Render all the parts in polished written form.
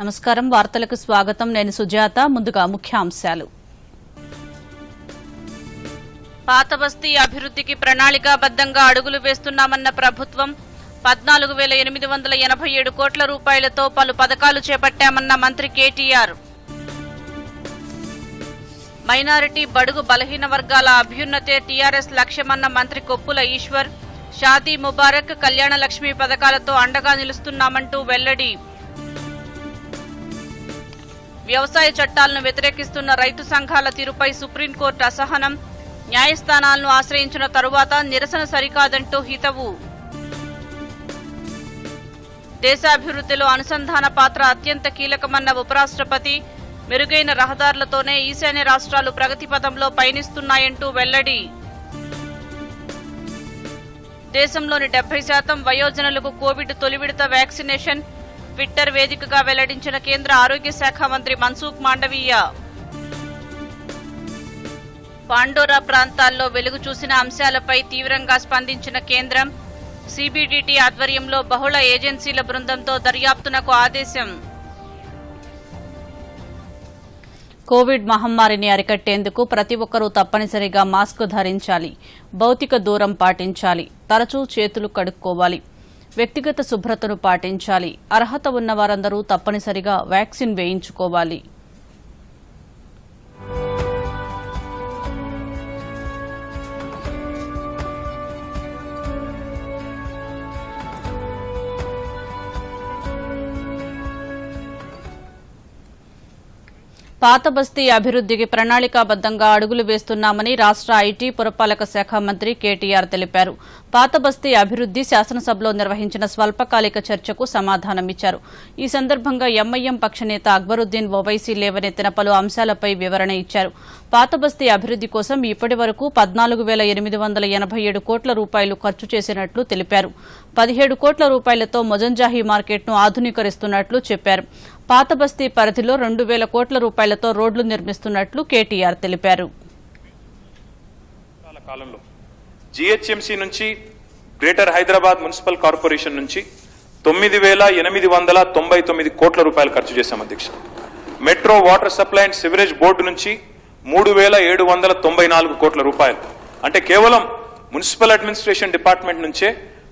నమస్కారం వార్తలకు స్వాగతం నేను సుజాత ముందుగా ముఖ్యాంశాలు పాతబస్తీ అభివృద్ధికి ప్రణాళికాబద్ధంగా అడుగులు వేస్తున్నామన్న ప్రభుత్వం 14,887 కోట్ల రూపాయలతో పలు పథకాలు చేపట్టామన్న మంత్రి కేటీఆర్ మైనారిటీ బడుగు బలహీన వర్గాల అభ్యున్నతే టీఆర్ఎస్ లక్ష్యమన్న మంత్రి కొప్పుల ఈశ్వర్ షాదీ ముబారక్ కళ్యాణ లక్ష్మి పథకాలతో అండగా నిలుస్తున్నామంటూ వెల్లడి వ్యవసాయ చట్టాలను వ్యతిరేకిస్తున్న రైతు సంఘాల తీరుపై సుప్రీంకోర్టు అసహనం న్యాయస్థానాలను ఆశ్రయించిన తరువాత నిరసన సరికాదంటూ హితవు దేశాభివృద్ధిలో అనుసంధాన పాత్ర అత్యంత కీలకమన్న ఉపరాష్ట్రపతి మెరుగైన రహదారులతోనే ఈశాన్య రాష్ట్రాలు ప్రగతి పథంలో పయనిస్తున్నాయంటూ వెల్లడి దేశంలోని 70% వయోజనులకు కోవిడ్ తొలి విడత వ్యాక్సినేషన్ ట్విట్టర్ వేదికగా వెల్లడించిన కేంద్ర ఆరోగ్య శాఖ మంత్రి మన్సుఖ్ మాండవీయ పాండోరా ప్రాంతాల్లో వెలుగు చూసిన అంశాలపై తీవ్రంగా స్పందించిన కేంద్రం సిబిడిటి ఆధ్వర్యంలో బహుళ ఏజెన్సీల బృందంతో దర్యాప్తునకు ఆదేశం కోవిడ్ మహమ్మారిని అరికట్టేందుకు ప్రతి ఒక్కరూ తప్పనిసరిగా మాస్క్ ధరించాలి భౌతిక దూరం పాటించాలి తరచూ చేతులు కడుక్కోవాలి వ్యక్తిగత శుభ్రతను పాటించాలి అర్హత ఉన్న వారందరూ తప్పనిసరిగా వ్యాక్సిన్ వేయించుకోవాలి పాతబస్తీ అభివృద్ధికి ప్రణాళికాబద్ధంగా అడుగులు వేస్తున్నామని రాష్ట్ర ఐటీ పురపాలక శాఖ మంత్రి కేటీఆర్ తెలిపారు పాతబస్తీ అభివృద్ది శాసనసభలో నిర్వహించిన స్వల్పకాలిక చర్చకు సమాధానమిచ్చారు ఈ సందర్భంగా ఎంఐఎం పక్షనేత అక్బరుద్దీన్ ఓవైసీ లేవనెత్తిన పలు అంశాలపై వివరణ ఇచ్చారు పాతబస్తీ అభివృద్ది కోసం ఇప్పటి వరకు 14,887 కోట్ల రూపాయలు ఖర్చు చేసినట్లు తెలిపారు 17 కోట్ల రూపాయలతో మొజంజాహి మార్కెట్ను ఆధునీకరిస్తున్నట్లు చెప్పారు పాతబస్తీ పరిధిలో 2,000 కోట్ల రూపాయలతో రోడ్లు నిర్మిస్తున్నట్లు కేటీఆర్ తెలిపారు జీహెచ్ఎంసీ నుంచి గ్రేటర్ హైదరాబాద్ మున్సిపల్ కార్పొరేషన్ నుంచి 9,899 కోట్ల రూపాయలు ఖర్చు చేశాం అధ్యక్ష metro water supply and sewerage board నుంచి 3,794 కోట్ల రూపాయలు అంటే కేవలం మున్సిపల్ అడ్మినిస్ట్రేషన్ డిపార్ట్మెంట్ నుంచే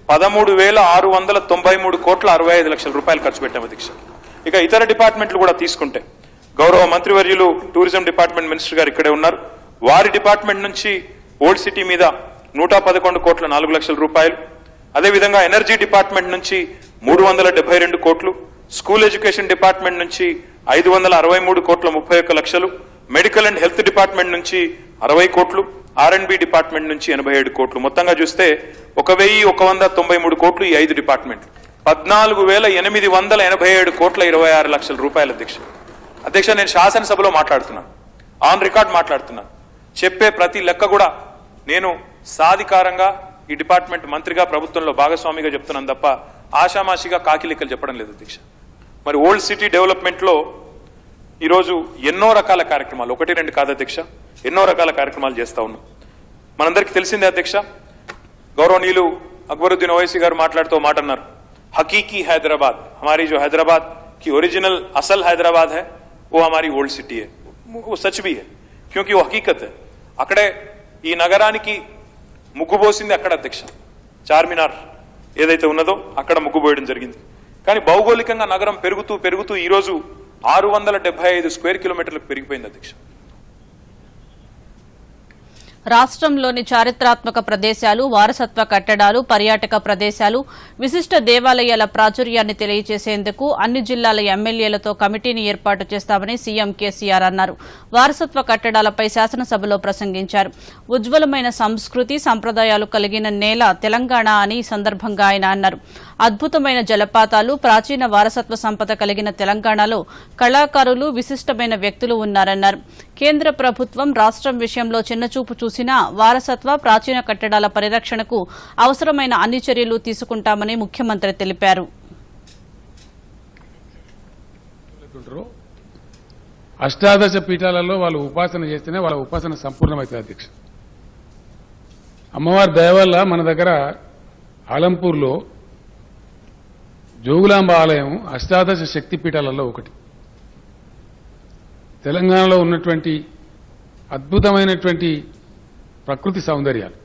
13,693 కోట్ల 65 లక్షల రూపాయలు ఖర్చు పెట్టాం అధ్యక్ష ఇక ఇతర డిపార్ట్మెంట్లు కూడా తీసుకుంటే గౌరవ మంత్రివర్యులు టూరిజం డిపార్ట్మెంట్ మినిస్టర్ గారు ఇక్కడే ఉన్నారు వారి డిపార్ట్మెంట్ నుంచి ఓల్డ్ సిటీ మీద 111 కోట్ల 4 లక్షల రూపాయలు అదేవిధంగా ఎనర్జీ డిపార్ట్మెంట్ నుంచి 372 కోట్లు స్కూల్ ఎడ్యుకేషన్ డిపార్ట్మెంట్ నుంచి 563 కోట్ల 31 లక్షలు మెడికల్ అండ్ హెల్త్ డిపార్ట్మెంట్ నుంచి 60 కోట్లు R&B డిపార్ట్మెంట్ నుంచి 87 కోట్లు మొత్తంగా చూస్తే 1,193 కోట్లు ఈ 5 డిపార్ట్మెంట్లు 14,887 కోట్ల 26 లక్షల రూపాయల అధ్యక్ష నేను శాసనసభలో మాట్లాడుతున్నాను ఆన్ రికార్డ్ మాట్లాడుతున్నాను చెప్పే ప్రతి లెక్క కూడా నేను సాధికారంగా ఈ డిపార్ట్మెంట్ మంత్రిగా ప్రభుత్వంలో భాగస్వామిగా చెప్తున్నాను తప్ప ఆషామాషిగా కాకి లెక్కలు చెప్పడం లేదు అధ్యక్ష మరి ఓల్డ్ సిటీ డెవలప్మెంట్ లో ఈరోజు ఎన్నో రకాల కార్యక్రమాలు 1-2 కాదు అధ్యక్ష ఎన్నో రకాల కార్యక్రమాలు చేస్తా ఉన్నాం మనందరికీ తెలిసిందే అధ్యక్ష గౌరవనీయులు అక్బరుద్దీన్ ఓవైసీ గారు మాట్లాడుతూ మాట అన్నారు हकीकी हैदराबाद हमारी जो हैदराबाद की ओरिजिनल असल हैदराबाद है वो हमारी ओल्ड सिटी है वो सच भी है क्योंकि वो हकीकत है अकड़े ఈ నగరానికి ముగ్గు పోసింది అక్కడ అధ్యక్ష చార్మినార్ ఏదైతే ఉన్నదో అక్కడ ముగ్గు పోయడం జరిగింది కానీ భౌగోళికంగా నగరం పెరుగుతూ ఈ రోజు 675 స్క్వేర్ కిలోమీటర్లకు పెరిగిపోయింది అధ్యక్ష రాష్ట్రంలోని చారిత్రాత్మక ప్రదేశాలు వారసత్వ కట్టడాలు పర్యాటక ప్రదేశాలు విశిష్ట దేవాలయాల ప్రాచుర్యాన్ని తెలియజేసేందుకు అన్ని జిల్లాల ఎమ్మెల్యేలతో కమిటీని ఏర్పాటు చేస్తామని సీఎం కేసీఆర్ అన్నారు వారసత్వ కట్టడాలపై శాసనసభలో ప్రసంగించారు ఉజ్వలమైన సంస్కృతి సంప్రదాయాలు కలిగిన నేల తెలంగాణ అని ఈ సందర్భంగా ఆయన అన్నారు అద్భుతమైన జలపాతాలు ప్రాచీన వారసత్వ సంపద కలిగిన తెలంగాణలో కళాకారులు విశిష్టమైన వ్యక్తులు ఉన్నారన్నారు కేంద్ర ప్రభుత్వం రాష్ట్రం విషయంలో చిన్నచూపు చూసినా వారసత్వ ప్రాచీన కట్టడాల పరిరక్షణకు అవసరమైన అన్ని చర్యలు తీసుకుంటామని ముఖ్యమంత్రి తెలిపారు అష్టాదశ పీఠాలలో వాళ్ళు ఉపాసన చేస్తేనే వాళ్ళ ఉపాసన సంపూర్ణమవుతుంది అధ్యక్ష అమ్మవారి దయ వల్ల మన దగ్గర ఆలంపూర్లో జోగులాంబ ఆలయం అష్టాదశ శక్తి పీఠాలలో ఒకటి. తెలంగాణలో ఉన్నటువంటి అద్భుతమైనటువంటి ప్రకృతి సౌందర్యాలు.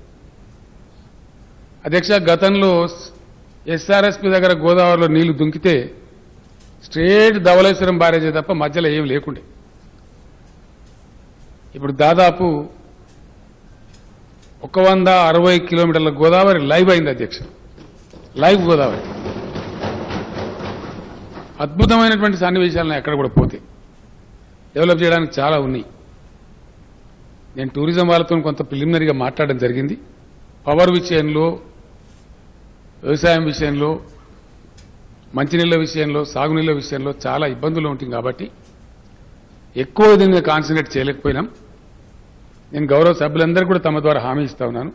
అధ్యక్ష, గతంలో ఎస్ఆర్ఎస్పీ దగ్గర గోదావరిలో నీళ్లు దుంకితే స్ట్రేట్ ధవళేశ్వరం బ్యారేజీ తప్ప మధ్యలో ఏం లేకుండే. ఇప్పుడు దాదాపు 160 కిలోమీటర్ల గోదావరి లైవ్ అయింది అధ్యక్ష. లైవ్ గోదావరి. అద్భుతమైనటువంటి సన్నివేశాలను ఎక్కడ కూడా పోతే డెవలప్ చేయడానికి చాలా ఉన్నాయి. నేను టూరిజం వాళ్ళతో కొంత ప్రిలిమినరీగా మాట్లాడడం జరిగింది. పవర్ విషయంలో, వ్యవసాయం విషయంలో, మంచినీళ్ల విషయంలో, సాగునీళ్ల విషయంలో చాలా ఇబ్బందులు ఉంటాయి కాబట్టి ఎక్కువ దీని మీద కాన్సన్ట్రేట్ చేయలేకపోయినాం. నేను గౌరవ సభ్యులందరూ కూడా తమ ద్వారా హామీ ఇస్తా ఉన్నాను.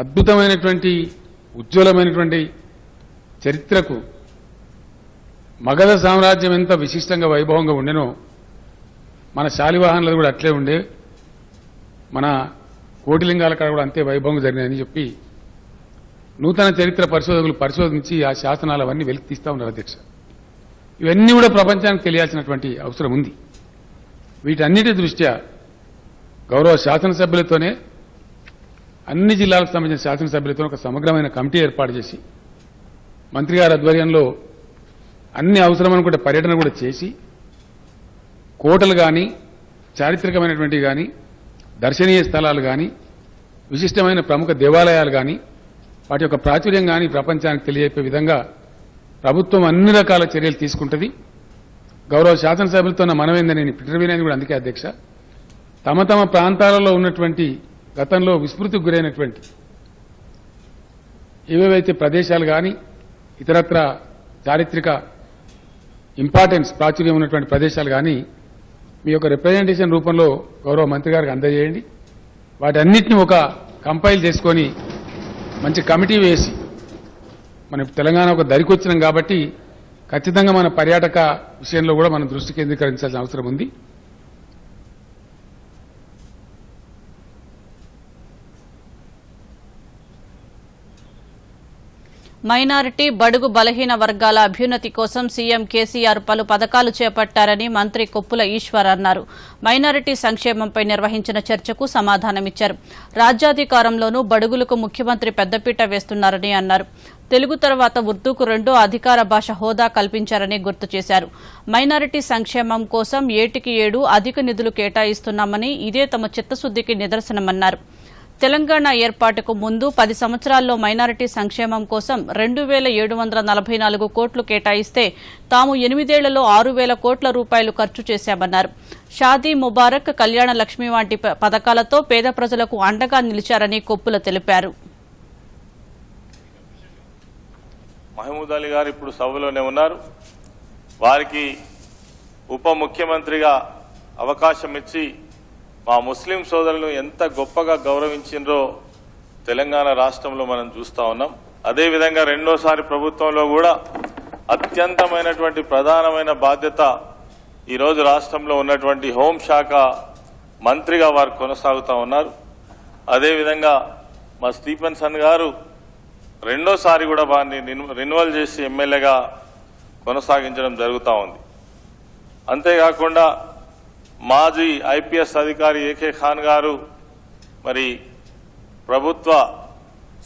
అద్భుతమైనటువంటి ఉజ్వలమైనటువంటి చరిత్రకు మగధ సామ్రాజ్యం ఎంత విశిష్టంగా వైభవంగా ఉండేనో మన శాలివాహనాలు కూడా అట్లే ఉండే, మన కోటిలింగాల కాడ కూడా అంతే వైభవంగా జరిగినాయని చెప్పి నూతన చరిత్ర పరిశోధకులు పరిశోధించి ఆ శాసనాలు అవన్నీ వెలికి తీస్తా ఉన్నారు అధ్యక్ష. ఇవన్నీ కూడా ప్రపంచానికి తెలియాల్సినటువంటి అవసరం ఉంది. వీటన్నిటి దృష్ట్యా గౌరవ శాసనసభ్యులతోనే, అన్ని జిల్లాలకు సంబంధించిన శాసనసభ్యులతో ఒక సమగ్రమైన కమిటీ ఏర్పాటు చేసి మంత్రి గారి ఆధ్వర్యంలో అన్ని అవసరమనుకుంటే పర్యటన కూడా చేసి కోటలు కానీ, చారిత్రకమైనటువంటివి కానీ, దర్శనీయ స్థలాలు కానీ, విశిష్టమైన ప్రముఖ దేవాలయాలు కానీ, వాటి యొక్క ప్రాచుర్యం కానీ ప్రపంచానికి తెలియజెప్పే విధంగా ప్రభుత్వం అన్ని రకాల చర్యలు తీసుకుంటుంది. గౌరవ శాసనసభ్యులతో మనమేందని నేను పిటర్వినని కూడా అందుకే అధ్యక్ష, తమ తమ ప్రాంతాలలో ఉన్నటువంటి గతంలో విస్మృతికి గురైనటువంటి ఏవేవైతే ప్రదేశాలు కానీ, ఇతరత్ర చారిత్రక ఇంపార్టెన్స్ ప్రాచుర్యం ఉన్నటువంటి ప్రదేశాలు కానీ మీ యొక్క రిప్రజెంటేషన్ రూపంలో గౌరవ మంత్రి గారికి అందజేయండి. వాటన్నిటిని ఒక కంపైల్ చేసుకొని మంచి కమిటీ వేసి, మన తెలంగాణ ఒక దరికొచ్చినాం కాబట్టి ఖచ్చితంగా మన పర్యాటక విషయంలో కూడా మనం దృష్టి కేంద్రీకరించాల్సిన అవసరం ఉంది. మైనారిటీ, బడుగు బలహీన వర్గాల అభ్యున్నతి కోసం సీఎం కేసీఆర్ పలు పథకాలు చేపట్టారని మంత్రి కొప్పుల ఈశ్వర్ అన్నారు. మైనారిటీ సంక్షేమంపై నిర్వహించిన చర్చకు సమాధానమిచ్చారు. రాజ్యాధికారంలోనూ బడుగులకు ముఖ్యమంత్రి పెద్దపీట వేస్తున్నారని అన్నారు. తెలుగు తర్వాత ఉర్దూకు రెండో అధికార భాష హోదా కల్పించారని గుర్తు చేశారు. మైనారిటీ సంక్షేమం కోసం 7కి 7 అధిక నిధులు కేటాయిస్తున్నామని, ఇదే తమ చిత్తశుద్దికి నిదర్శనమన్నారు. తెలంగాణ ఏర్పాటుకు ముందు 10 సంవత్సరాల్లో మైనారిటీ సంక్షేమం కోసం 2,744 కోట్లు కేటాయిస్తే తాము 8 ఏళ్లలో 6,000 కోట్ల రూపాయలు ఖర్చు చేశామన్నారు. షాదీ ముబారక్, కళ్యాణ లక్ష్మి వంటి పథకాలతో పేద ప్రజలకు అండగా నిలిచారని కొప్పుల తెలిపారు. మహమూద్ అలీ గారు ఇప్పుడు సభలోనే ఉన్నారు. వారికి ఉప ముఖ్యమంత్రిగా అవకాశం ఇచ్చి మా ముస్లిం సోదరులను ఎంత గొప్పగా గౌరవించిండ్రో తెలంగాణ రాష్ట్రంలో మనం చూస్తా ఉన్నాం. అదేవిధంగా రెండోసారి ప్రభుత్వంలో కూడా అత్యంతమైనటువంటి ప్రధానమైన బాధ్యత ఈరోజు రాష్ట్రంలో ఉన్నటువంటి హోంశాఖ మంత్రిగా వారు కొనసాగుతూ ఉన్నారు. అదేవిధంగా మా స్టీఫెన్సన్ గారు రెండోసారి కూడా వారిని రెన్యువల్ చేసి ఎమ్మెల్యేగా కొనసాగించడం జరుగుతూ ఉంది. అంతేకాకుండా మాజీ ఐపీఎస్ అధికారి ఏకే ఖాన్ గారు మరి ప్రభుత్వ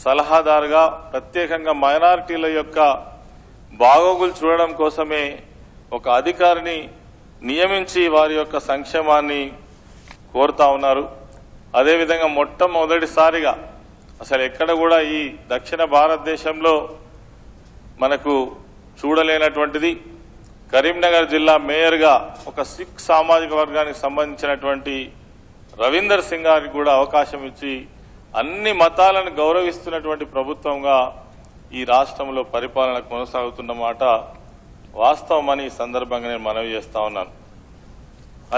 సలహాదారుగా ప్రత్యేకంగా మైనారిటీల యొక్క బాగోగులు చూడడం కోసమే ఒక అధికారిని నియమించి వారి యొక్క సంక్షేమాన్ని కోరుతా ఉన్నారు. అదేవిధంగా మొట్టమొదటిసారిగా అసలు ఎక్కడ కూడా ఈ దక్షిణ భారతదేశంలో మనకు చూడలేనటువంటిది కరీంనగర్ జిల్లా మేయర్గా ఒక సిక్ సామాజిక వర్గానికి సంబంధించినటువంటి రవీందర్ సింగ్ గారికి కూడా అవకాశం ఇచ్చి అన్ని మతాలను గౌరవిస్తున్నటువంటి ప్రభుత్వంగా ఈ రాష్ట్రంలో పరిపాలన కొనసాగుతున్న మాట వాస్తవమని ఈ సందర్భంగా నేను మనవి చేస్తా ఉన్నాను.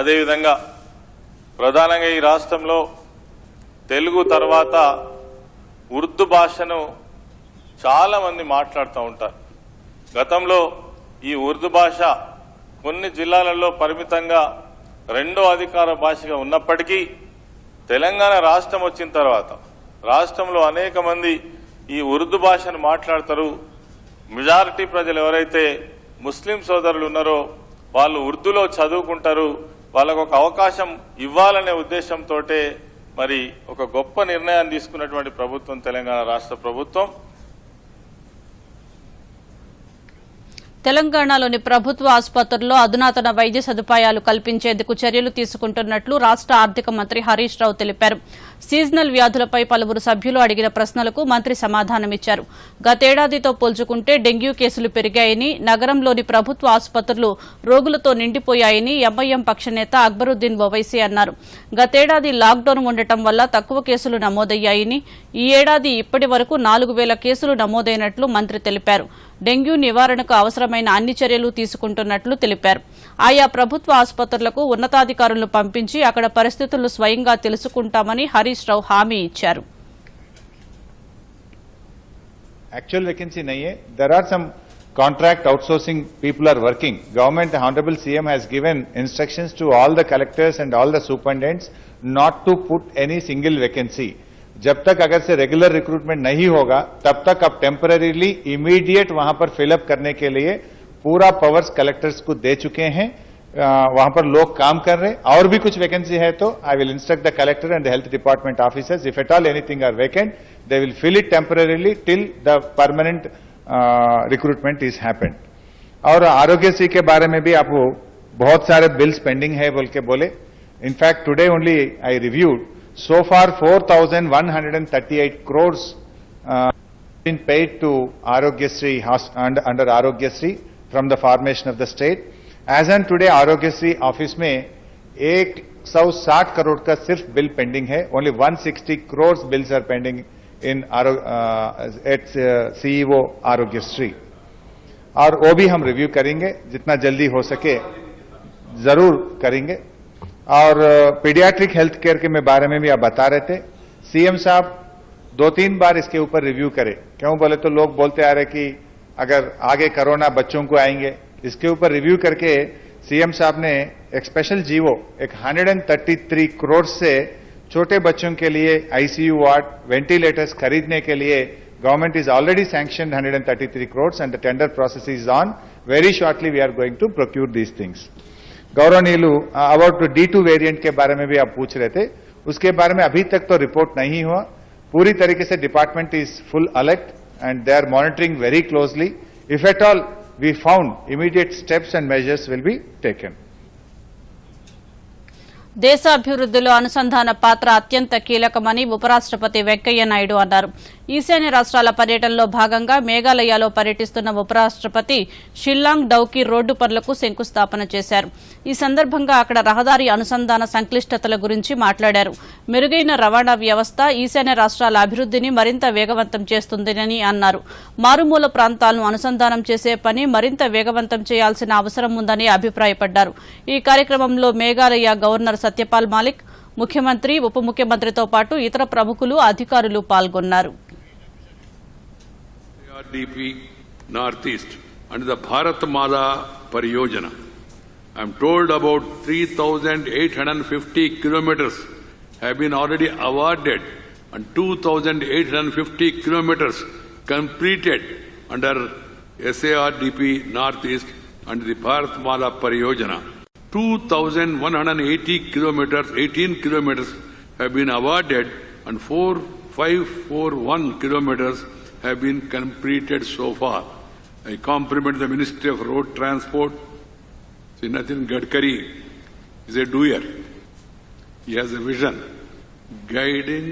అదేవిధంగా ప్రధానంగా ఈ రాష్ట్రంలో తెలుగు తర్వాత ఉర్దూ భాషను చాలా మంది మాట్లాడుతూ ఉంటారు. గతంలో ఈ ఉర్దూ భాష కొన్ని జిల్లాలలో పరిమితంగా రెండో అధికార భాషగా ఉన్నప్పటికీ తెలంగాణ రాష్ట్రం వచ్చిన తర్వాత రాష్ట్రంలో అనేక మంది ఈ ఉర్దూ భాషను మాట్లాడతారు. మెజారిటీ ప్రజలు ఎవరైతే ముస్లిం సోదరులు ఉన్నారో వాళ్ళు ఉర్దూలో చదువుకుంటారు, వాళ్ళకు ఒక అవకాశం ఇవ్వాలనే ఉద్దేశంతో మరి ఒక గొప్ప నిర్ణయాన్ని తీసుకున్నటువంటి ప్రభుత్వం తెలంగాణ రాష్ట్ర ప్రభుత్వం. తెలంగాణలోని ప్రభుత్వ ఆసుపత్రుల్లో అధునాతన వైద్య సదుపాయాలు కల్పించేందుకు చర్యలు తీసుకుంటున్నట్లు రాష్ట్ర ఆర్థిక మంత్రి హరీష్ రావు తెలిపారు. సీజనల్ వ్యాధులపై పలువురు సభ్యులు అడిగిన ప్రశ్నలకు మంత్రి సమాధానమిచ్చారు. గతేడాదితో పోల్చుకుంటే డెంగ్యూ కేసులు పెరిగాయని, నగరంలోని ప్రభుత్వ ఆసుపత్రులు రోగులతో నిండిపోయాయని ఎంఐఎం పక్ష నేత అక్బరుద్దీన్ ఓవైసీ అన్నారు. గతేడాది లాక్డౌన్ ఉండటం వల్ల తక్కువ కేసులు నమోదయ్యాయని, ఈ ఏడాది ఇప్పటి వరకు 4,000 కేసులు నమోదైనట్లు మంత్రి తెలిపారు. డెంగ్యూ నివారణకు అవసరమైన అన్ని చర్యలు తీసుకుంటున్నట్లు తెలిపారు. ఆయా ప్రభుత్వ ఆసుపత్రులకు ఉన్నతాధికారులను పంపించి అక్కడ పరిస్థితులు స్వయంగా తెలుసుకుంటామని హరీష్ రావు హామీ ఇచ్చారు. Actual vacancy nahi hai. There are some contract outsourcing people are working. Government, Honorable CM has given instructions to all the collectors and all the superintendents not to put any single vacancy. जब तक अगर से regular recruitment नहीं होगा तब तक अब temporarily immediate वहां पर फिलअप करने के लिए पूरा पावर्स कलेक्टर्स को दे चुके हैं. वहां पर लोग काम कर रहे हैं. और भी कुछ वैकेंसी है तो I will instruct the collector and the health department officers if at all anything are vacant they will fill it temporarily till the permanent recruitment is happened. और आरोग्यश्री के बारे में भी आपको बहुत सारे बिल्स पेंडिंग है बोल के बोले. In fact today only I reviewed. So far, 4,138 crores been paid to Arogyasri under Arogyasri from the formation of the state. As on today, Arogyasri office में 160 crore का सिर्फ बिल पेंडिंग है. Only 160 crores bills are pending in at CEO Arogyasri. और वो भी हम review करेंगे, जितना जल्दी हो सके जरूर करेंगे. और पीडियाट्रिक हेल्थ केयर के बारे में भी आप बता रहे थे. सीएम साहब 2-3 बार इसके ऊपर रिव्यू करें. क्यों बोले तो लोग बोलते आ रहे कि अगर आगे कोरोना बच्चों को आएंगे. इसके ऊपर रिव्यू करके सीएम साहब ने एक स्पेशल जीवो 133 करोड़ से छोटे बच्चों के लिए आईसीयू वार्ड, वेंटिलेटर्स खरीदने के लिए government is already sanctioned 133 crore and the tender process is on. Very shortly we are going to procure these things. गौरवनीलू अबाउट D2 वेरिएंट के बारे में भी आप पूछ रहे थे. उसके बारे में अभी तक तो रिपोर्ट नहीं हुआ. पूरी तरीके से department is full alert and they are monitoring very closely. If at all we found immediate steps and measures will be taken. దేశాభివృద్ధిలో అనుసంధాన పాత్ర అత్యంత కీలకమని ఉపరాష్ట్రపతి వెంకయ్య నాయుడు అన్నారు. ఈశాన్య రాష్ట్రాల పర్యటనలో భాగంగా మేఘాలయలో పర్యటిస్తున్న ఉపరాష్ట్రపతి షిల్లాంగ్ డౌకి రోడ్డు పనులకు శంకుస్థాపన చేశారు. ఈ సందర్భంగా అక్కడ రహదారి అనుసంధాన సంక్లిష్టతల గురించి మాట్లాడారు. మెరుగైన రవాణా వ్యవస్థ ఈశాన్య రాష్ట్రాల అభివృద్ధిని మరింత వేగవంతం చేస్తుందని అన్నారు. మారుమూల ప్రాంతాలను అనుసంధానం చేసే పని మరింత వేగవంతం చేయాల్సిన అవసరం ఉందని అభిప్రాయపడ్డారు. ఈ కార్యక్రమంలో మేఘాలయ గవర్నర్ సత్యపాల్ మాలిక్, ముఖ్యమంత్రి, ఉప ముఖ్యమంత్రితో పాటు ఇతర ప్రముఖులు, అధికారులు పాల్గొన్నారు. DP Northeast and the Bharatmala Pariyojana. I am told about 3,850 kilometers have been already awarded and 2,850 kilometers completed under SARDP Northeast and the Bharatmala Pariyojana. 2,180 kilometers, 18 kilometers have been awarded and 4,541 kilometers have been completed so far. I compliment the Ministry of Road Transport. Sri Nitin Gadkari is a doer. He has a vision. Guiding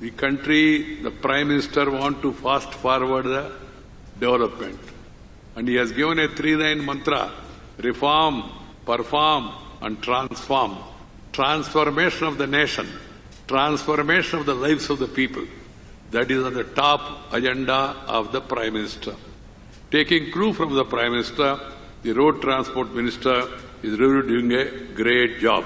the country, the Prime Minister wants to fast forward the development. And he has given a 3-line mantra: reform, perform and transform. Transformation of the nation, transformation of the lives of the people. That is on the top agenda of the Prime Minister. Taking clue from the Prime Minister, the Road Transport Minister is really doing a great job.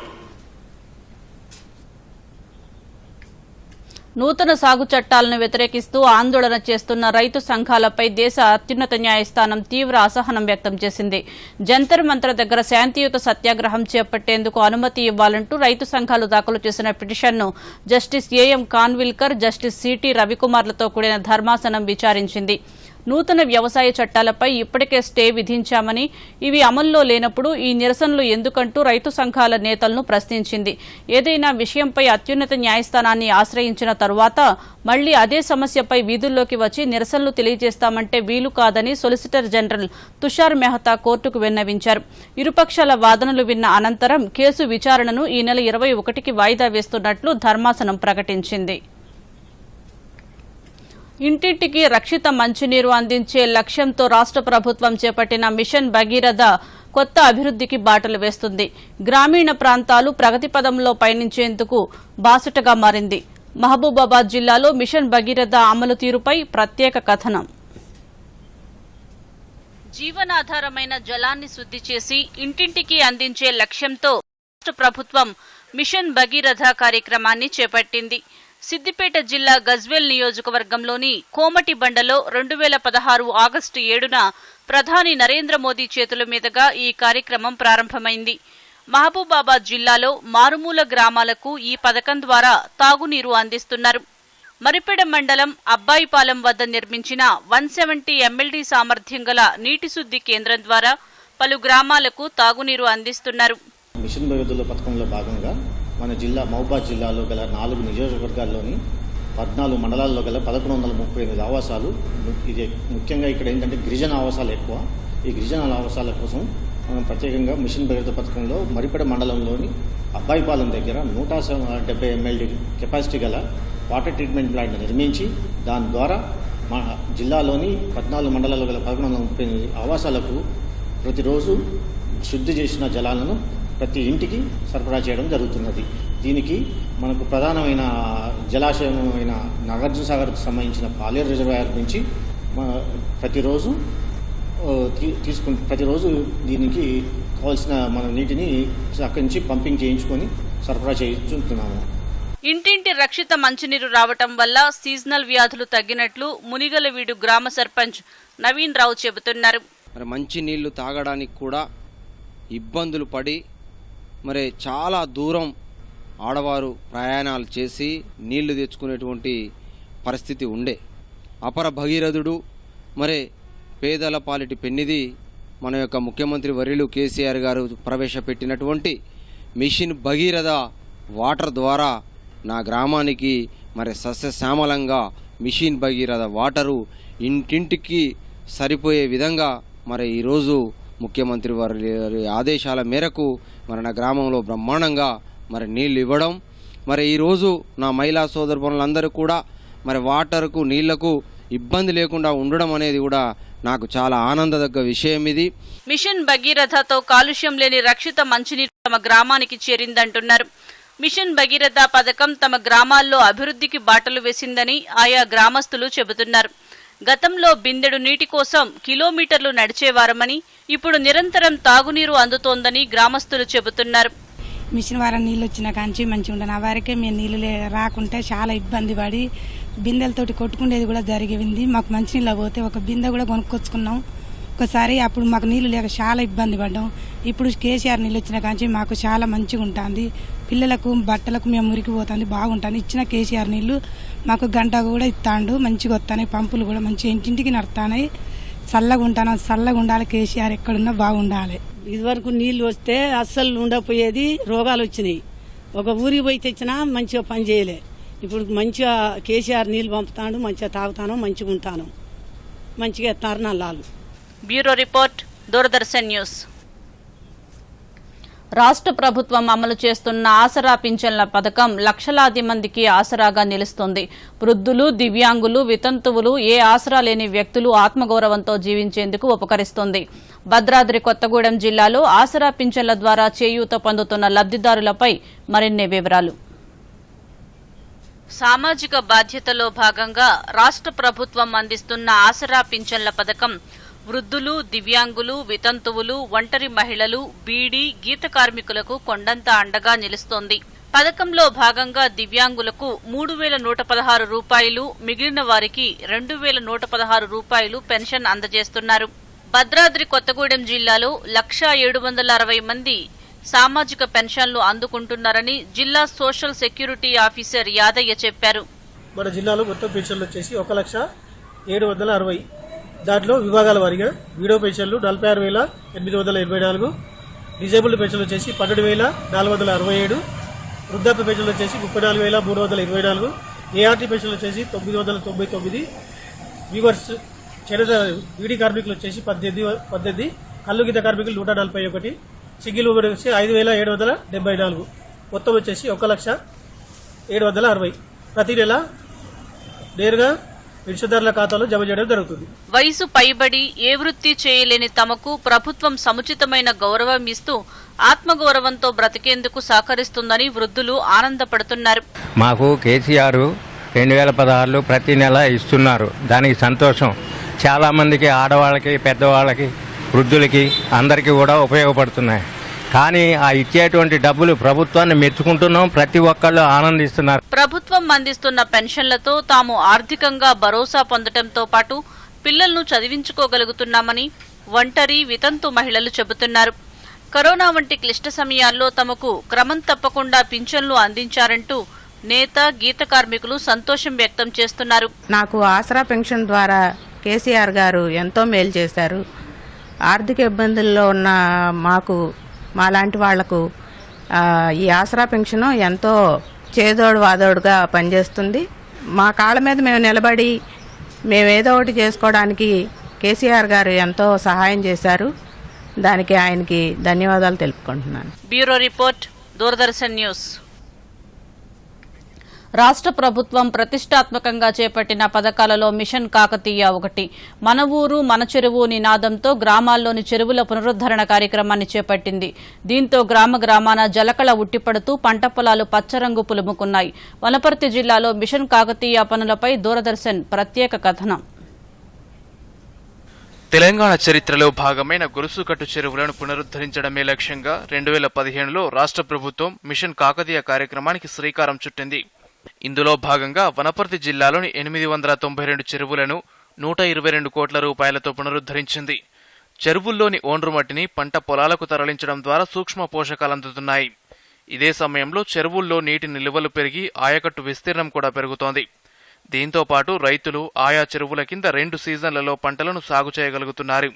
నూతన సాగు చట్టాలను వ్యతిరేకిస్తూ ఆందోళన చేస్తున్న రైతు సంఘాలపై దేశ అత్యున్నత న్యాయస్థానం తీవ్ర అసహనం వ్యక్తం చేసింది. జంతర్ మంతర్ దగ్గర శాంతియుత సత్యాగ్రహం చేపట్టేందుకు అనుమతి ఇవ్వాలంటూ రైతు సంఘాలు దాఖలు చేసిన పిటిషన్ను justice AM Khanwilkar, justice CT రవికుమార్లతో కూడిన ధర్మాసనం విచారించింది. నూతన వ్యవసాయ చట్టాలపై ఇప్పటికే స్టే విధించామని, ఇవి అమల్లో లేనప్పుడు ఈ నిరసనలు ఎందుకంటూ రైతు సంఘాల నేతలను ప్రశ్నించింది. ఏదైనా విషయంపై అత్యున్నత న్యాయస్థానాన్ని ఆశ్రయించిన తరువాత మళ్లీ అదే సమస్యపై వీధుల్లోకి వచ్చి నిరసనలు తెలియజేస్తామంటే వీలు కాదని సొలిసిటర్ జనరల్ తుషార్ మెహతా కోర్టుకు విన్నవించారు. ఇరుపక్షాల వాదనలు విన్న అనంతరం కేసు విచారణను ఈ నెల 21కి వాయిదా వేస్తున్నట్లు ధర్మాసనం ప్రకటించింది. ఇంటింటికి రక్షిత మంచినీరు అందించే లక్ష్యంతో రాష్ట్ర ప్రభుత్వం చేపట్టిన మిషన్ భగీరథ కొత్త అభివృద్ధికి బాటలు వేస్తుంది. గ్రామీణ ప్రాంతాలు ప్రగతి పదంలో పయనించేందుకు బాసటగా మారింది. మహబూబాబాద్ జిల్లాలో మిషన్ భగీరథ అమలు తీరుపై ప్రత్యేక కథనం. జీవనాధారమైన జలాన్ని శుద్ధి చేసి ఇంటింటికి అందించే లక్ష్యంతో రాష్ట్ర ప్రభుత్వం మిషన్ భగీరథ కార్యక్రమాన్ని చేపట్టింది. సిద్దిపేట జిల్లా గజ్వేల్ నియోజకవర్గంలోని కోమటిబండలో 2016 ఆగస్టు 7న ప్రధాని నరేంద్ర మోదీ చేతుల మీదుగా ఈ కార్యక్రమం ప్రారంభమైంది. మహబూబాబాద్ జిల్లాలో మారుమూల గ్రామాలకు ఈ పథకం ద్వారా తాగునీరు అందిస్తున్నారు. మరిపెడ మండలం అబ్బాయిపాలెం వద్ద నిర్మించిన 170 MLD సామర్థ్యం గల నీటి శుద్ధి కేంద్రం ద్వారా పలు గ్రామాలకు తాగునీరు అందిస్తున్నారు. మిషన్ భగీరథ పథకంలో భాగంగా మన జిల్లా మహబూబాబాద్ జిల్లాలో గల 4 నియోజకవర్గాల్లోని 14 మండలాల్లో గల 1138 ఆవాసాలు, ఇది ముఖ్యంగా ఇక్కడ ఏంటంటే గిరిజన ఆవాసాలు ఎక్కువ. ఈ గిరిజన ఆవాసాల కోసం మనం ప్రత్యేకంగా మిషన్ భగీరథ పథకంలో మరిపెడ మండలంలోని అబ్బాయిపాలెం దగ్గర 170 MLD కెపాసిటీ గల వాటర్ ట్రీట్మెంట్ ప్లాంట్ నిర్మించి దాని ద్వారా మన జిల్లాలోని 14 మండలాల్లో గల 1138 ఆవాసాలకు ప్రతిరోజు శుద్ధి చేసిన జలాలను ప్రతి ఇంటికి సరఫరా చేయడం జరుగుతున్నది. దీనికి మనకు ప్రధానమైన జలాశయమైన నాగార్జున సాగర్కు సంబంధించిన పాలేరు రిజర్వాయర్ నుంచి ప్రతిరోజు ప్రతిరోజు దీనికి కావాల్సిన మన నీటిని అక్కడి నుంచి పంపింగ్ చేయించుకొని సరఫరా చేయించుతున్నాము. ఇంటింటి రక్షిత మంచినీరు రావటం వల్ల సీజనల్ వ్యాధులు తగ్గినట్లు మునిగలవీడు గ్రామ సర్పంచ్ నవీన్ రావు చెబుతున్నారు. మరి మంచి నీళ్లు తాగడానికి కూడా ఇబ్బందులు పడి మరి చాలా దూరం ఆడవారు ప్రయాణాలు చేసి నీళ్లు తెచ్చుకునేటువంటి పరిస్థితి ఉండే. అపర భగీరథుడు మరి పేదల పాలిటి పెన్నిది మన యొక్క ముఖ్యమంత్రి వర్యులు కేసీఆర్ గారు ప్రవేశపెట్టినటువంటి మిషన్ భగీరథ వాటర్ ద్వారా నా గ్రామానికి మరి సస్యశ్యామలంగా మిషన్ భగీరథ వాటరు ఇంటింటికి సరిపోయే విధంగా మరి ఈరోజు ముఖ్యమంత్రి వారి ఆదేశాల మేరకు మరి నా గ్రామంలో బ్రహ్మాండంగా మరి నీళ్లు ఇవ్వడం, మరి ఈరోజు నా మహిళా సోదరులందరూ కూడా మరి వాటర్కు నీళ్లకు ఇబ్బంది లేకుండా ఉండడం అనేది కూడా నాకు చాలా ఆనందదగ్గ విషయం. ఇది మిషన్ భగీరథతో కాలుష్యం లేని రక్షిత మంచినీరు తమ గ్రామానికి చేరిందంటున్నారు. మిషన్ భగీరథ పథకం తమ గ్రామాల్లో అభివృద్ధికి బాటలు వేసిందని ఆయా గ్రామస్తులు చెబుతున్నారు. గతంలో బిందెడు నీటి కోసం కిలోమీటర్లు నడిచేవారమని, ఇప్పుడు నిరంతరం తాగునీరు అందుతోందని గ్రామస్తులు చెబుతున్నారు. మిషన్ వారం నీళ్ళు వచ్చిన కాంచి మంచిగా ఉండను. ఆ వారికే మేము నీళ్ళు రాకుంటే చాలా ఇబ్బంది పడి బిందెలతోటి కొట్టుకునేది కూడా జరిగింది. మాకు మంచినీళ్ళు పోతే ఒక బిందె కూడా కొనుక్కొచ్చుకున్నాం ఒకసారి. అప్పుడు మాకు నీళ్లు లేక చాలా ఇబ్బంది పడ్డాం. ఇప్పుడు కేసీఆర్ నీళ్ళు వచ్చిన కాంచి మాకు చాలా మంచిగా ఉంటుంది. పిల్లలకు బట్టలకు మేము మురికిపోతుంది, బాగుంటుంది. ఇచ్చిన కేసీఆర్ నీళ్లు మాకు గంట కూడా ఇస్తాడు, మంచిగా వస్తాయి. పంపులు కూడా మంచిగా ఇంటింటికి నడుతున్నాయి. చల్లగా ఉంటాను, చల్లగా ఉండాలి. కేసీఆర్ ఎక్కడున్నా బాగుండాలి. ఇదివరకు నీళ్లు వస్తే అస్సలు ఉండకపోయేది, రోగాలు వచ్చినాయి. ఒక ఊరికి పోయి తెచ్చినా మంచిగా పని చేయలే. ఇప్పుడు మంచిగా కేసీఆర్ నీళ్లు పంపుతాడు, మంచిగా తాగుతాను, మంచిగా ఉంటాను, మంచిగా ఎత్తారు నల్లాలు. Bureau report, Doordarshan news. రాష్ట్ర ప్రభుత్వం అమలు చేస్తున్న ఆసరా పింఛన్ల పథకం లక్షలాది మందికి ఆసరాగా నిలుస్తోంది. వృద్ధులు, దివ్యాంగులు, వితంతువులు, ఏ ఆసరా లేని వ్యక్తులు ఆత్మగౌరవంతో జీవించేందుకు ఉపకరిస్తోంది. భద్రాద్రి కొత్తగూడెం జిల్లాలో ఆసరా పింఛన్ల ద్వారా చేయూత పొందుతున్న లబ్దిదారులపై మరిన్ని వివరాలు. సామాజిక బాధ్యతలో భాగంగా రాష్ట్ర ప్రభుత్వం అందిస్తున్న ఆసరా పింఛన్ల పథకం వృద్ధులు, దివ్యాంగులు, వితంతువులు, ఒంటరి మహిళలు, బీడీ, గీత కార్మికులకు కొండంత అండగా నిలుస్తోంది. పథకంలో భాగంగా దివ్యాంగులకు 3,116 రూపాయలు, మిగిలిన వారికి 2,116 రూపాయలు పెన్షన్ అందజేస్తున్నారు. భద్రాద్రి కొత్తగూడెం జిల్లాలో 1,760 మంది సామాజిక పెన్షన్లు అందుకుంటున్నారని జిల్లా సోషల్ సెక్యూరిటీ ఆఫీసర్ యాదయ్య చెప్పారు. మన జిల్లాలో మొత్తం పెన్షన్లు వచ్చేసి 1,760 దాంట్లో విభాగాల వారీగా వీడియో పెన్షన్లు 46,884, డిజేబుల్డ్ పెన్షన్లు వచ్చేసి 12,467, వృద్ధాప్య పెన్షన్లు వచ్చేసి 34,324, ఏఆర్టీ పెన్షన్లు వచ్చేసి 999, వీవర్స్ చేనేత వీడి కార్మికులు వచ్చేసి 18, కల్లు గీత కార్మికులు 141, సింగిల్ ఉమెన్ వచ్చి 5,774, మొత్తం వచ్చేసి 1,07,60 ప్రతి నెల నేరుగా పెన్షన్దారుల ఖాతాలో జమ చేయడం జరుగుతుంది. వయసు పైబడి ఏ వృత్తి చేయలేని తమకు ప్రభుత్వం సముచితమైన గౌరవం ఇస్తూ ఆత్మగౌరవంతో బ్రతికేందుకు సహకరిస్తుందని వృద్ధులు ఆనందపడుతున్నారు. మాకు కేసీఆర్ 2016లో ప్రతి నెల ఇస్తున్నారు. దానికి సంతోషం. చాలా మందికి ఆడవాళ్ళకి, పెద్దవాళ్ళకి, వృద్ధులకి అందరికీ కూడా ఉపయోగపడుతున్నాయి. కానీ ఆ ఇచ్చేటువంటి డబ్బులు ప్రభుత్వాన్ని మెచ్చుకుంటున్నాం. ప్రతి ఒక్కళ్ళు ఆనందిస్తున్నారు. ప్రభుత్వం అందిస్తున్న పెన్షన్లతో తాము ఆర్థికంగా భరోసా పొందడంతో పాటు పిల్లలను చదివించుకోగలుగుతున్నామని ఒంటరి, వితంతు మహిళలు చెబుతున్నారు. కరోనా వంటి క్లిష్ట సమయాల్లో తమకు క్రమం తప్పకుండా పింఛన్లు అందించారంటూ నేత, గీత కార్మికులు సంతోషం వ్యక్తం చేస్తున్నారు. నాకు ఆసరా పెన్షన్ ద్వారా కేసీఆర్ గారు ఎంతో మేలు చేశారు. ఆర్థిక ఇబ్బందుల్లో ఉన్న మాలాంటి వాళ్లకు ఈ ఆసరా పెన్షన్ ఎంతో చేదోడు వాదోడుగా పనిచేస్తుంది. మా కాళ్ళ మీద మేము నిలబడి మేమేదో ఒకటి చేసుకోవడానికి కేసీఆర్ గారు ఎంతో సహాయం చేశారు. దానికి ఆయనకి ధన్యవాదాలు తెలుపుకుంటున్నాను. Bureau report, Doordarshan news. రాష్ట్ర ప్రభుత్వం ప్రతిష్టాత్మకంగా చేపట్టిన పథకాలలో మిషన్ కాకతీయ ఒకటి. మన ఊరు మన చెరువు నినాదంతో గ్రామాల్లోని చెరువుల పునరుద్దరణ కార్యక్రమాన్ని చేపట్టింది. దీంతో గ్రామాన జలకళ ఉట్టిపడుతూ పంట పొలాలు పచ్చరంగు పులుముకున్నాయి. వనపర్తి జిల్లాలో మిషన్ కాకతీయ పనులపై దూరదర్శన్ ప్రత్యేక కథనం. తెలంగాణ చరిత్రలో భాగమైన గొలుసుకట్టు చెరువులను పునరుద్దరించడమే లక్ష్యంగా 2015లో రాష్ట్ర ప్రభుత్వం మిషన్ కాకతీయ కార్యక్రమానికి శ్రీకారం చుట్టింది. ఇందులో భాగంగా వనపర్తి జిల్లాలోని 892 చెరువులను 122 కోట్ల రూపాయలతో పునరుద్దరించింది. చెరువుల్లోని ఓండ్రు మట్టిని పంట పొలాలకు తరలించడం ద్వారా సూక్ష్మ పోషకాలు అందుతున్నాయి. ఇదే సమయంలో చెరువుల్లో నీటి నిల్వలు పెరిగి ఆయకట్టు విస్తీర్ణం కూడా పెరుగుతోంది. దీంతో పాటు రైతులు ఆయా చెరువుల కింద 2 సీజన్లలో పంటలను సాగు చేయగలుగుతున్నారు.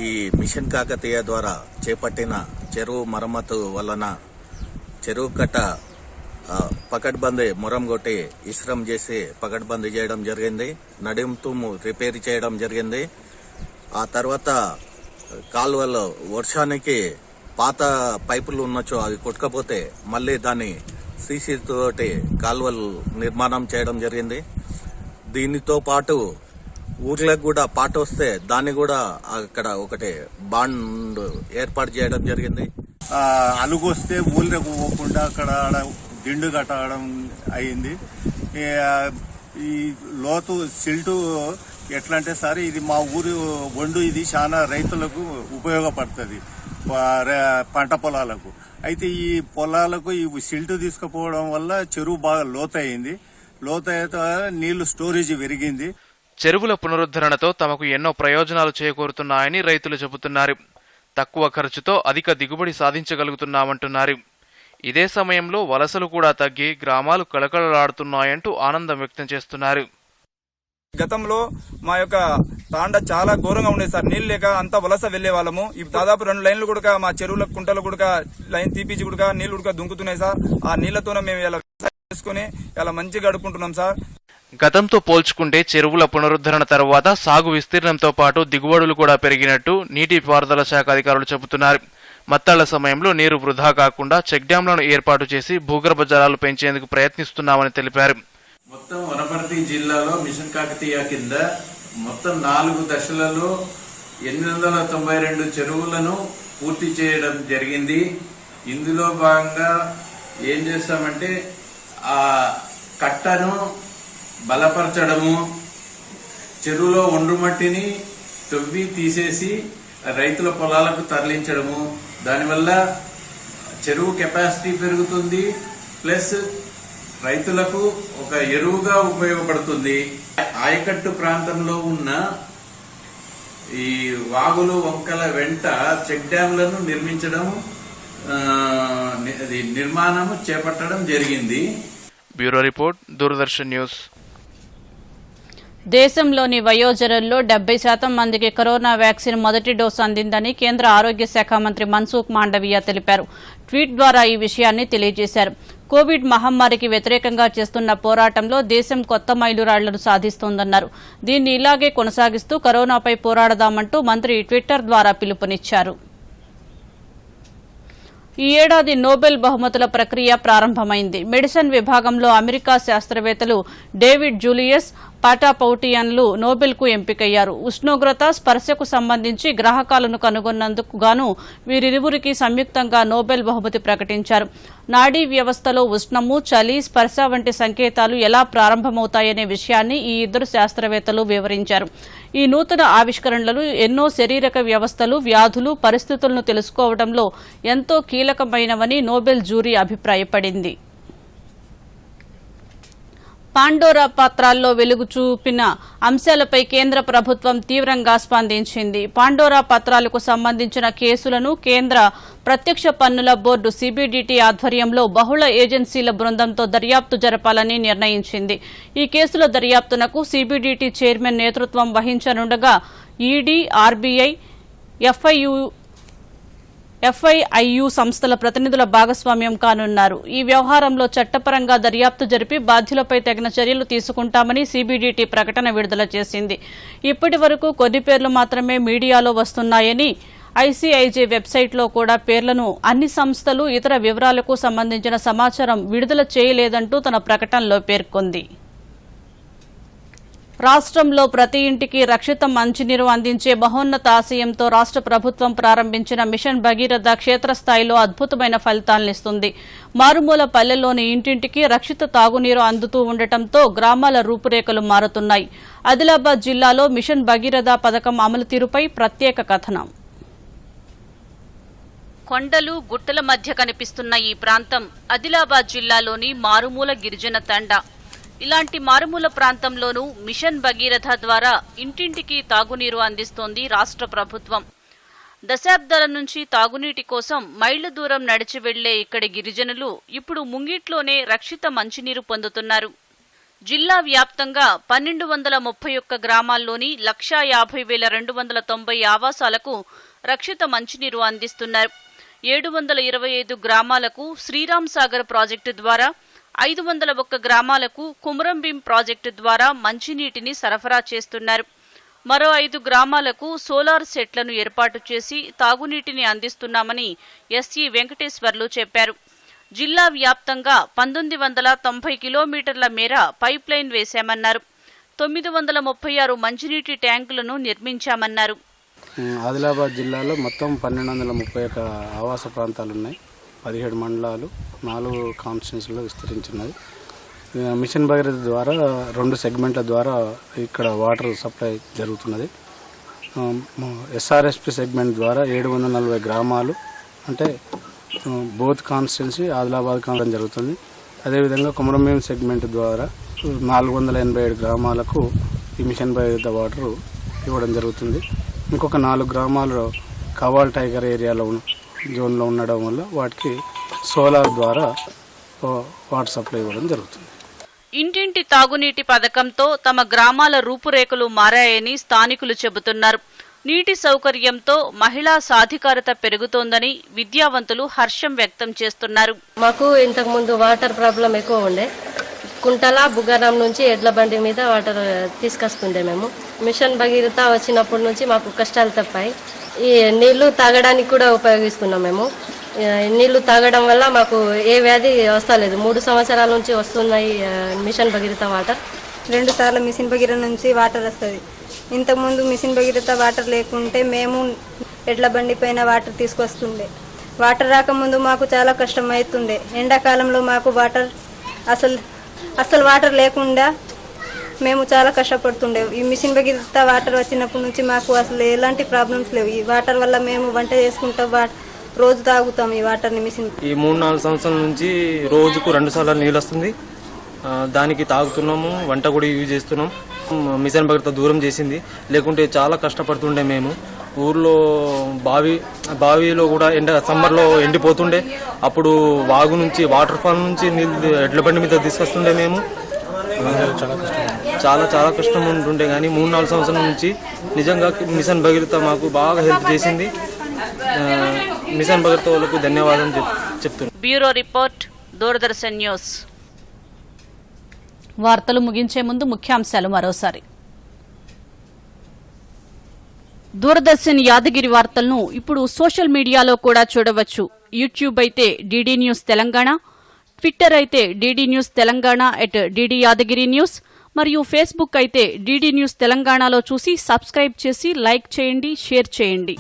ఈ మిషన్ కాకతీయ ద్వారా చేపట్టిన చెరువు మరమ్మతు వలన చెరువు కట్ట పకడ్బందీ మొరం కొట్టి ఇస్రం చేసి పకడ్బందీ చేయడం జరిగింది. నడుంతుము రిపేర్ చేయడం జరిగింది. ఆ తర్వాత కాలువలో వర్షానికి పాత పైపులు ఉన్నచో అవి కొట్టుకపోతే మళ్ళీ దాన్ని సీసీ తోటి కాలువలు నిర్మాణం చేయడం జరిగింది. దీనితో పాటు ఊర్లకు కూడా పాట వస్తే దాన్ని కూడా అక్కడ ఒకటి బాండ్ ఏర్పాటు చేయడం జరిగింది. అలుగు వస్తే ఊళ్ళకు పోకుండా అక్కడ దిండు కట్టడం అయింది. ఈ లోతు సిల్టు ఎట్లా అంటే సార్, ఇది మా ఊరు ఒండు, ఇది చాలా రైతులకు ఉపయోగపడుతుంది పంట పొలాలకు. అయితే ఈ పొలాలకు ఈ సిల్టు తీసుకుపోవడం వల్ల చెరువు బాగా లోతయింది. లోతయితే నీళ్లు స్టోరేజ్ పెరిగింది. చెరువుల పునరుద్ధరణతో తమకు ఎన్నో ప్రయోజనాలు చేకూరుతున్నాయని రైతులు చెబుతున్నారు. తక్కువ ఖర్చుతో అధిక దిగుబడి సాధించగలుగుతున్నామంటున్నారు. ఇదే సమయంలో వలసలు కూడా తగ్గి గ్రామాలు కళకళలాడుతున్నాయంటూ ఆనందం వ్యక్తం చేస్తున్నారు. గతంలో మా యొక్క తాండ చాలా ఘోరంగా ఉండేది సార్. నీళ్లు లేక అంతా వలస వెళ్లే వాళ్ళము. దాదాపు 2 లైన్లు కూడా మా చెరువుల కుంటలు కూడా లైన్ తీపిచ్చి కూడా నీళ్లు కూడా దుంకుతున్నాయి సార్. ఆ నీళ్లతోనే మేము ఇలా వ్యవసాయం చేసుకుని ఇలా మంచిగా గడుపుకుంటున్నాం సార్. గతంతో పోల్చుకుంటే చెరువుల పునరుద్ధరణ తర్వాత సాగు విస్తీర్ణంతో పాటు దిగుబడులు కూడా పెరిగినట్టు నీటిపారుదల శాఖ అధికారులు చెబుతున్నారు. మత్తాళ్ల సమయంలో నీరు వృధా కాకుండా చెక్ డ్యాంలను ఏర్పాటు చేసి భూగర్భ జలాలు పెంచేందుకు ప్రయత్నిస్తున్నామని తెలిపారు. మొత్తం వనపర్తి జిల్లాలో మిషన్ కాకతీయ కింద మొత్తం 4 దశలలో 892 చెరువులను పూర్తి చేయడం జరిగింది. ఇందులో భాగంగా ఏం చేస్తామంటే ఆ కట్టను బలపరచడము, చెరువులో ఒండ్రు మట్టిని తవ్వి తీసేసి రైతుల పొలాలకు తరలించడము. దానివల్ల చెరువు కెపాసిటీ పెరుగుతుంది, ప్లస్ రైతులకు ఒక ఎరువుగా ఉపయోగపడుతుంది. ఆయకట్టు ప్రాంతంలో ఉన్న ఈ వాగులు, వంకల వెంట చెక్ డ్యాంలను నిర్మాణము చేపట్టడం జరిగింది. Bureau report, Doordarshan news. దేశంలోని వయోజనుల్లో 70% మందికి కరోనా వ్యాక్సిన్ మొదటి డోసు అందిందని కేంద్ర ఆరోగ్య శాఖ మంత్రి మన్సుఖ్ మాండవీయ తెలిపారు. ట్వీట్ ద్వారా ఈ విషయాన్ని తెలియజేశారు. కోవిడ్ మహమ్మారికి వ్యతిరేకంగా చేస్తున్న పోరాటంలో దేశం కొత్త మైలురాళ్లను సాధిస్తోందన్నారు. దీన్ని ఇలాగే కొనసాగిస్తూ కరోనాపై పోరాడదామంటూ మంత్రి ట్విట్టర్ ద్వారా పిలుపునిచ్చారు. ఈ ఏడాది నోబెల్ బహుమతుల ప్రక్రియ ప్రారంభమైంది. మెడిసిన్ విభాగంలో అమెరికా శాస్త్రవేత్తలు డేవిడ్ జూలియస్ పాటాపౌటియన్లు నోబెల్కు ఎంపికయ్యారు. ఉష్ణోగ్రత, స్పర్శకు సంబంధించి గ్రాహకాలను కనుగొన్నందుకు గాను వీరిరువురికి సంయుక్తంగా నోబెల్ బహుమతి ప్రకటించారు. నాడీ వ్యవస్థలో ఉష్ణము, చలి, స్పర్శ వంటి సంకేతాలు ఎలా ప్రారంభమవుతాయనే విషయాన్ని ఈ ఇద్దరు శాస్త్రవేత్తలు వివరించారు. ఈ నూతన ఆవిష్కరణలు ఎన్నో శారీరక వ్యవస్థలు, వ్యాధులు, పరిస్థితులను తెలుసుకోవడంలో ఎంతో కీలకమైనవని నోబెల్ జ్యూరీ అభిప్రాయపడింది. పాండోరా పత్రాల్లో వెలుగు చూపిన అంశాలపై కేంద్ర ప్రభుత్వం తీవ్రంగా స్పందించింది. పాండోరా పత్రాలకు సంబంధించిన కేసులను కేంద్ర ప్రత్యక్ష పన్నుల బోర్డు సిబిడిటి ఆధ్వర్యంలో బహుళ ఏజెన్సీల బృందంతో దర్యాప్తు జరపాలని నిర్ణయించింది. ఈ కేసుల దర్యాప్తునకు సిబిడిటి చైర్మన్ నేతృత్వం వహించనుండగా ఈడీ, ఆర్బీఐ, ఎఫ్ఐఐయు సంస్థల ప్రతినిధుల భాగస్వామ్యం కానున్నారు. ఈ వ్యవహారంలో చట్టపరంగా దర్యాప్తు జరిపి బాధ్యులపై తగిన చర్యలు తీసుకుంటామని సిబిడిటి ప్రకటన విడుదల చేసింది. ఇప్పటి వరకు కొన్ని పేర్లు మాత్రమే మీడియాలో వస్తున్నాయని, ఐసీఐజే వెబ్సైట్లో కూడా పేర్లను, అన్ని సంస్థలు, ఇతర వివరాలకు సంబంధించిన సమాచారం విడుదల చేయలేదంటూ తన ప్రకటనలో పేర్కొంది. రాష్ట్రంలో ప్రతి ఇంటికి రక్షిత మంచినీరు అందించే మహోన్నత ఆశయంతో రాష్ట్ర ప్రభుత్వం ప్రారంభించిన మిషన్ భగీరథ క్షేత్రస్థాయిలో అద్భుతమైన ఫలితాలనిస్తుంది. మారుమూల పల్లెల్లోని ఇంటింటికి రక్షిత తాగునీరు అందుతూ ఉండటంతో గ్రామాల రూపురేఖలు మారుతున్నాయి. ఆదిలాబాద్ జిల్లాలో మిషన్ భగీరథ పథకం అమలు తీరుపై ప్రత్యేక కథనం. కొండలు, గుట్టల మధ్య కనిపిస్తున్న ఈ ప్రాంతం ఆదిలాబాద్ జిల్లాలోని మారుమూల గిరిజన తండా. ఇలాంటి మారుమూల ప్రాంతంలోనూ మిషన్ భగీరథ ద్వారా ఇంటింటికి తాగునీరు అందిస్తోంది రాష్ట్ర ప్రభుత్వం. దశాబ్దాల నుంచి తాగునీటి కోసం మైళ్ల దూరం నడిచి వెళ్లే ఇక్కడి గిరిజనులు ఇప్పుడు ముంగిట్లోనే రక్షిత మంచినీరు పొందుతున్నారు. జిల్లా వ్యాప్తంగా 1231 గ్రామాల్లోని 1,50,290 ఆవాసాలకు రక్షిత మంచినీరు అందిస్తున్నారు. 725 గ్రామాలకు శ్రీరామ్ సాగర్ ప్రాజెక్టు ద్వారా, 501 గ్రామాలకు కుమరంభీం ప్రాజెక్టు ద్వారా మంచినీటిని సరఫరా చేస్తున్నారు. మరో 5 గ్రామాలకు సోలార్ సెట్లను ఏర్పాటు చేసి తాగునీటిని అందిస్తున్నామని ఎస్ఈ వెంకటేశ్వర్లు చెప్పారు. జిల్లా వ్యాప్తంగా 1990 కిలోమీటర్ల మేర పైప్ లైన్ వేశామన్నారు. 936 మంచినీటి ట్యాంకులను నిర్మించామన్నారు. ఆదిలాబాద్ జిల్లాలో మొత్తం 1231 ఆవాస ప్రాంతాలున్నాయి. 17 మండలాలు, 4 కాన్స్టిట్యున్సీలో విస్తరించున్నది. మిషన్ భగీరథ ద్వారా 2 సెగ్మెంట్ల ద్వారా ఇక్కడ వాటర్ సప్లై జరుగుతున్నది. ఎస్ఆర్ఎస్పి సెగ్మెంట్ ద్వారా 740 గ్రామాలు, అంటే బోత్ కాన్స్టిట్యున్సీ ఆదిలాబాద్ కావడం జరుగుతుంది. అదేవిధంగా కుమరంభీం సెగ్మెంట్ ద్వారా 487 గ్రామాలకు ఈ మిషన్ భగీరథ వాటర్ ఇవ్వడం జరుగుతుంది. ఇంకొక 4 గ్రామాలు కవాల్ టైగర్ ఏరియాలో జోన్లో ఉండడం వల్ల వాటికి సోలార్ ద్వారా వాటర్ సప్లై ఇవ్వడం జరుగుతుంది. ఇంటింటి తాగునీటి పథకంతో తమ గ్రామాల రూపురేఖలు మారాయని స్థానికులు చెబుతున్నారు. నీటి సౌకర్యంతో మహిళా సాధికారత పెరుగుతోందని విద్యావంతులు హర్షం వ్యక్తం చేస్తున్నారు. మాకు ఇంతకు ముందు వాటర్ ప్రాబ్లం ఎక్కువ ఉండే. కుంటల, బుగ్గరం నుంచి ఎడ్ల బండి మీద వాటర్ తీసుకొస్తుండే మేము. మిషన్ భగీరథ వచ్చినప్పటి నుంచి మాకు కష్టాలు తప్పాయి. ఈ నీళ్లు తాగడానికి కూడా ఉపయోగిస్తున్నాం మేము. నీళ్లు తాగడం వల్ల మాకు ఏ వ్యాధి వస్తలేదు. 3 సంవత్సరాల నుంచి వస్తున్నాయి మిషన్ భగీరథ వాటర్. 2 సార్లు మిషన్ భగీరథ నుంచి వాటర్ వస్తుంది. ఇంతకుముందు మిషన్ భగీరథ వాటర్ లేకుంటే మేము ఎడ్ల బండి పైన వాటర్ తీసుకొస్తుండే. వాటర్ రాకముందు మాకు చాలా కష్టం అవుతుండే. ఎండాకాలంలో మాకు వాటర్ అసలు వాటర్ లేకుండా మేము చాలా కష్టపడుతుండే. ఈ మిషన్ భగీరథ వాటర్ వచ్చినప్పటి నుంచి మాకు అసలు ఎలాంటి ప్రాబ్లమ్స్ లేవు. ఈ వాటర్ వల్ల మేము వంట చేసుకుంటాం, రోజు తాగుతాం ఈ వాటర్ని. మిషన్ ఈ 3-4 సంవత్సరాల నుంచి రోజుకు 2 సార్లు నీళ్ళు వస్తుంది. దానికి తాగుతున్నాము, వంట కూడా యూజ్ చేస్తున్నాం. మిషన్ భగీరథ దూరం చేసింది, లేకుంటే చాలా కష్టపడుతుండే మేము. ఊర్లో బావిలో కూడా సమ్మర్లో ఎండిపోతుండే. అప్పుడు వాగు నుంచి, వాటర్ ఫాల్ నుంచి నీళ్ళు ఎడ్ల బండి మీద తీసుకొస్తుండే మేము. చాలా కష్టం. చాలా చాలా కష్టం ఉంటుండే, కానీ 3-4 సంవత్సరాల నుంచి నిజంగా మిషన్ భగీరథ మాకు బాగా హెల్ప్ చేసింది. మిషన్ భగీరథ వాళ్ళకు ధన్యవాదాలు చెప్తున్నాను. Bureau report, Doordarshan news. వార్తలు ముగించే ముందు ముఖ్యాంశాలు మరోసారి. దూరదర్శన్ యాదగిరి వార్తలను ఇప్పుడు సోషల్ మీడియాలో కూడా చూడవచ్చు. యూట్యూబ్ అయితే డీడీ న్యూస్ తెలంగాణ, ట్విట్టర్ అయితే DD news Telangana @DD Yadagiri news మరియు ఫేస్బుక్ అయితే డీడీ న్యూస్ తెలంగాణలో చూసి సబ్స్క్రైబ్ చేసి లైక్ చేయండి, షేర్ చేయండి.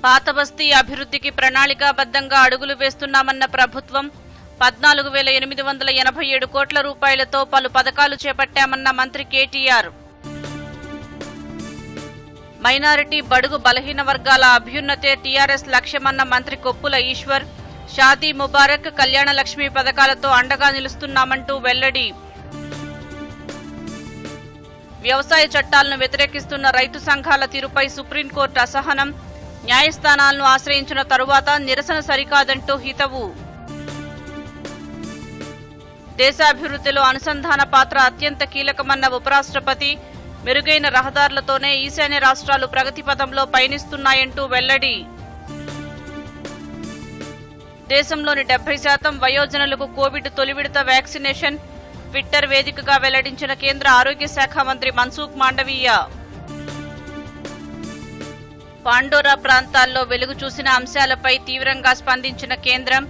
పాత బస్తీ అభివృద్ధికి ప్రణాళికాబద్ధంగా అడుగులు వేస్తున్నామన్న ప్రభుత్వం 14,887 కోట్ల రూపాయలతో పలు పథకాలు చేపట్టామన్న మంత్రి కేటీఆర్. మైనారిటీ బడుగు బలహీన వర్గాల అభ్యున్నతే టీఆర్ఎస్ లక్ష్యమన్న మంత్రి కొప్పుల ఈశ్వర్. షాదీ ముబారక్, కళ్యాణ లక్ష్మి పథకాలతో అండగా నిలుస్తున్నామంటూ వెల్లడి. వ్యవసాయ చట్టాలను వ్యతిరేకిస్తున్న రైతు సంఘాల తీరుపై సుప్రీంకోర్టు అసహనం. న్యాయస్థానాలను ఆశ్రయించిన తరువాత నిరసన సరికాదంటూ హితవు. దేశాభివృద్ధిలో అనుసంధాన పాత్ర అత్యంత కీలకమన్న ఉపరాష్ట్రపతి. మెరుగైన రహదారులతోనే ఈశాన్య రాష్ట్రాలు ప్రగతి పథంలో పయనిస్తున్నాయంటూ వెల్లడి. దేశంలోని 70% వయోజనులకు కోవిడ్ తొలి విడత వ్యాక్సినేషన్. ట్విట్టర్ వేదికగా వెల్లడించిన కేంద్ర ఆరోగ్య శాఖ మంత్రి మన్సుఖ్ మాండవీయ. పాండోరా ప్రాంతాల్లో వెలుగు చూసిన అంశాలపై తీవ్రంగా స్పందించిన కేంద్రం.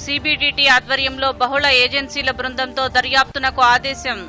CBDT ఆధ్వర్యంలో బహుళ ఏజెన్సీల బృందంతో దర్యాప్తునకు ఆదేశం.